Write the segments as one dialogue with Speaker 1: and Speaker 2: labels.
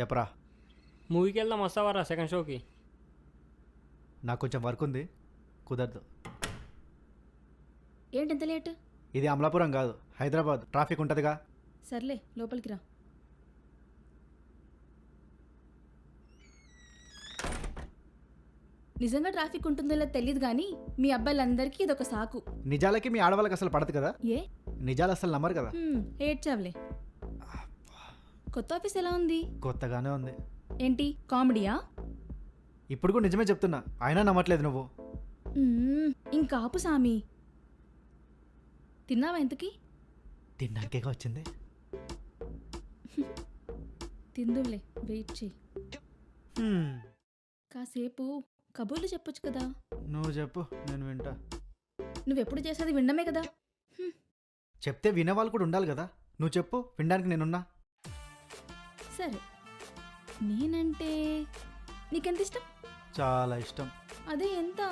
Speaker 1: చెప్పరా.
Speaker 2: మూవీకి వెళ్దాం, వస్తావారా సెకండ్ షోకి?
Speaker 1: నాకు కొంచెం వర్క్ ఉంది, కుదరదు.
Speaker 3: ఏంటి ఎంత లేట్?
Speaker 1: ఇది అమలాపురం కాదు, హైదరాబాద్. ట్రాఫిక్ ఉంటుందిగా.
Speaker 3: సర్లే లోపలికి రా. నిజంగా ట్రాఫిక్ ఉంటుందో లేదో తెలియదు కానీ మీ అబ్బాయిలందరికీ ఇదొక సాకు.
Speaker 1: నిజాలకి మీ ఆడవాళ్ళకి అసలు పడదు కదా.
Speaker 3: ఏ
Speaker 1: నిజాలు అసలు నమ్మరు కదా.
Speaker 3: ఏడ్చావులే. కొత్త ఆఫీస్ ఎలా ఉంది?
Speaker 1: కొత్తగానే ఉంది.
Speaker 3: ఏంటి కామెడీయా?
Speaker 1: ఇప్పుడు కూడా నిజమే చెప్తున్నా, అయినా నమ్మట్లేదు నువ్వు.
Speaker 3: ఇంకా ఆపు సామి. తిన్నావా ఇంతకీ?
Speaker 1: తిన్నాకేగా వచ్చింది.
Speaker 3: తిందులే, వెయిట్ చెయ్యి.
Speaker 1: హ్మ్.
Speaker 3: కాసేపు కబుర్లు చెప్పొచ్చు కదా.
Speaker 1: నువ్వు చెప్పు, నేను వింటా.
Speaker 3: నువ్వెప్పుడు చేసేది వినడమే కదా.
Speaker 1: చెప్తే వినేవాళ్ళు కూడా ఉండాలి కదా. నువ్వు చెప్పు, వినడానికి నేనున్నా.
Speaker 3: సరే, నేనంటే నీకెంత ఇష్టం?
Speaker 1: చాలా ఇష్టం.
Speaker 3: అదే ఎంత?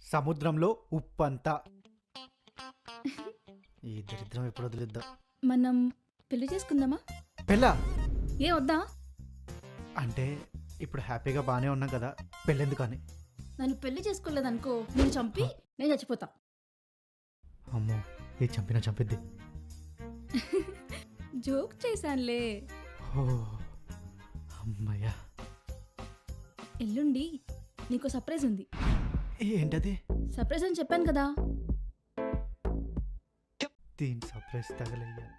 Speaker 1: సముద్రంలో ఉప్పంతా. ఈ దరిద్రం ఎప్పుడు వదిలిద్దాం.
Speaker 3: మనం పెళ్లి చేసుకుందామా?
Speaker 1: పెళ్ళా?
Speaker 3: ఏ వద్దా?
Speaker 1: అంటే ఇప్పుడు హ్యాపీగా బాగానే ఉన్నాం కదా, పెళ్ళెందుకని.
Speaker 3: నన్ను పెళ్లి చేసుకోలేదనుకో, నేను చంపి నేను చచ్చిపోతా.
Speaker 1: అమ్మో, ఇది చంపినా చంపిద్ది.
Speaker 3: జోక్ చేశానులే.
Speaker 1: ఓ అమ్మయ్యా.
Speaker 3: ఎల్లుండి నీకు సర్ప్రైజ్ ఉంది.
Speaker 1: ఏంటది?
Speaker 3: సర్ప్రైజ్ అని చెప్పాను కదా.
Speaker 1: దీని సర్ప్రైజ్ తగలయ్యా.